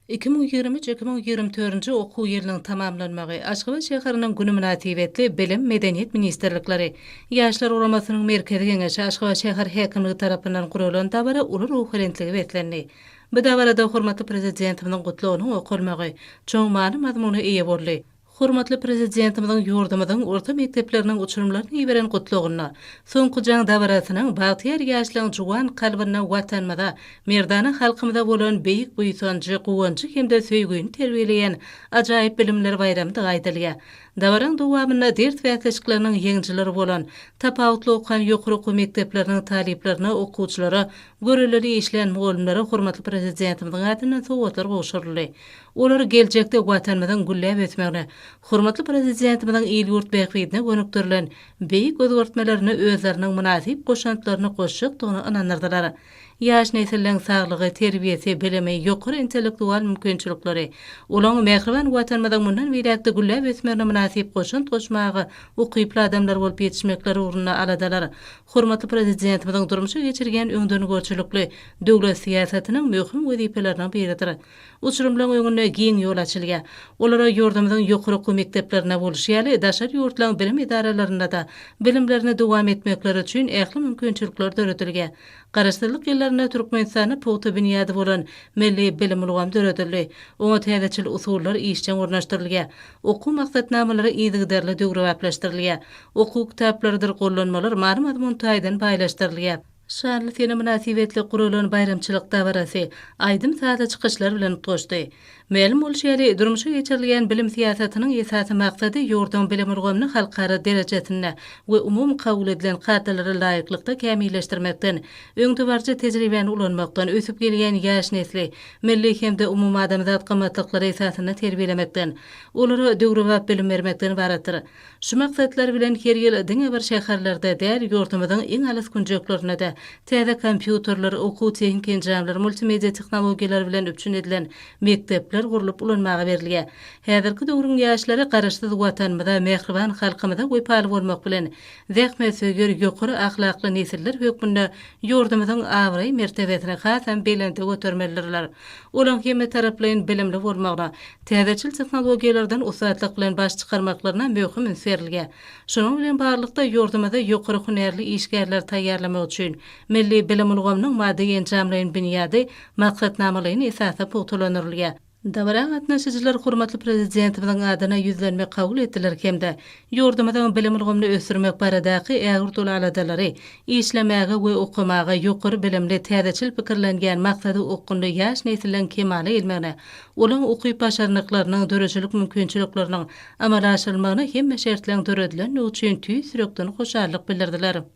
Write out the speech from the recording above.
2023-2024 okuw ýylynyň tamamlanmagy Aşgabat şäheriniň güni münasibetli Bilim, Medeniýet ministrlikleri, Ýaşlar Uramasynyň merkezi geňeşi Aşgabat şäher häkimligi tarapyndan gurulan dabara uly ruhrentligi betlendi. Bu dabarada hormatly prezidentimiň gutlawyny okulmagy çoň many mazmuny eýe boldy. Hormatly prezidentimiň ýurdumyzyň orta mekdepleriniň uçurumlaryny ýiberen gutlawyna, soňky jaň dabarasynyň bagtyar ýaşlaryň juwan kalbyna watanmada, merdana halkymyza bolan beýik buýsanjy, gowanjy hemde söýgüni terbiýeleýän ajaýyp bilimler bayramy da gaýdylýar. Dabaran dowamyna dert wätleşikleriniň ýeňjileri bolan tapawutly okuwan ýokary okuw mekdepleriniň taliplerine, okuwçylara, görelleri işleýän mugallimlere hormatly prezidentimiň adyndan sowgatlar gowşuruldy. Olar geljekde watanymyzyň gülläp ötmegine, hormatly prezidentimiň il ýurt bähbidine gönükdirilen beýik özgertmelerini özleriniň münasip goşantlaryny goşjakdygyny anandyrdylar. Ýaş nesilleň saglygy, terbiýesi, bilimi, ýokary intellektual mümkinçilikleri, olaň mehriban watanymyzyň mundan beýlekde gülläp ötmegine münasip goşant goşmagy, ukyply adamlar bolup ýetişmekleri uruny aladalar. Hormatly prezidentimiň durmuşy geçirgen öňdönügörçülükli döwlet siýasatynyň möhüm wezifelerinden biridir. Uçurumlaryň öňüne giň ýol açylýar. Olara ýurdumyzyň ýokary okuw mekdeplerine boluşýaly daşary ýurtlaryň bilim idaralarynda da bilimlerini dowam etmekleri üçin ähli mümkinçilikler döredilýär. Garaşdyrlyk ýyllaryna Türkmenistany puwta büniýady bolan milli bilim ulgamy döredildi. Oňa täzeçil usullar işçe ornaşdyrylýar. Okuw maksatnamalary ýygyderli döwrewaplaşdyrylýar. Okuw kitaplardyr gollanmalar many mazmun taýdan baýlaşdyrylýar. Şanly sene münasibetli gurulan bayramçylyk dabarasy aýdym sada çykyşlar bilen toşdy. Melim bolşýary durmuşy geçirilýän bilim siýasatynyň esasy maksady ýurdum bilim urgamyny halkara derejesine we umum kabul edilen gatalary laýyklykda kämilleşdirmekden, öňdübarjy tejribeni ulanmakdan ösüp gelýän ýaş nesli milli hemde umum adamzat gymmatlyklary esasyna terbiýelemekden, olary döwrewap bilim bermekden ibaretdir. Şu maksatlar bilen her ýyl diňe bir şäherlerde däl ýurdumyzyň iň alys günjeklerine de täze kompýuterler, okuw tehnik enjamlar, multimedia tehnologiýalary bilen üpçün edilen mektepler gurulyp ulanmaga berilýär. Häzirki döwrüň ýaşlary garaşsyz watanymyza, mehriban halkymyza goýpaly bolmak bilen zähmet söýger ýokary ahlakly nesiller hökmünde ýurdumyzyň awry mertebesini hasam belende götermelidirler. Olaň hemme taraplaryň bilimli bolmagyna, täzeçil tehnologiýalardan usatlyk bilen baş çykarmaklaryna möhüm üns berilýär. Şonuň bilen barlykda ýurdumyza ýokary hunerli işgärler taýýarlamak üçin milli bilim ulgamynyň maddi enjamlaryň büniýady maksatnamalaryň esasy puwtalanyrylýar. Dabaran gatnaşyjylar hormatly prezidentimiň adyna ýüzlenme kabul etdiler hemde ýurdumyzyň bilim ulgamyny ösürmek baradaky ägir doladalary işlemäge we okumaga ýokary bilimli täzeçil pikirlengen maksady okundy ýaş nesilleň kemale ilmegine, olaň ukyp başarnyklarynyň döreçilik mümkinçilikleriniň amala aşyrylmagyna hemme şertleň döredilen üçin tüý sürekden hoşallyk bildirdiler.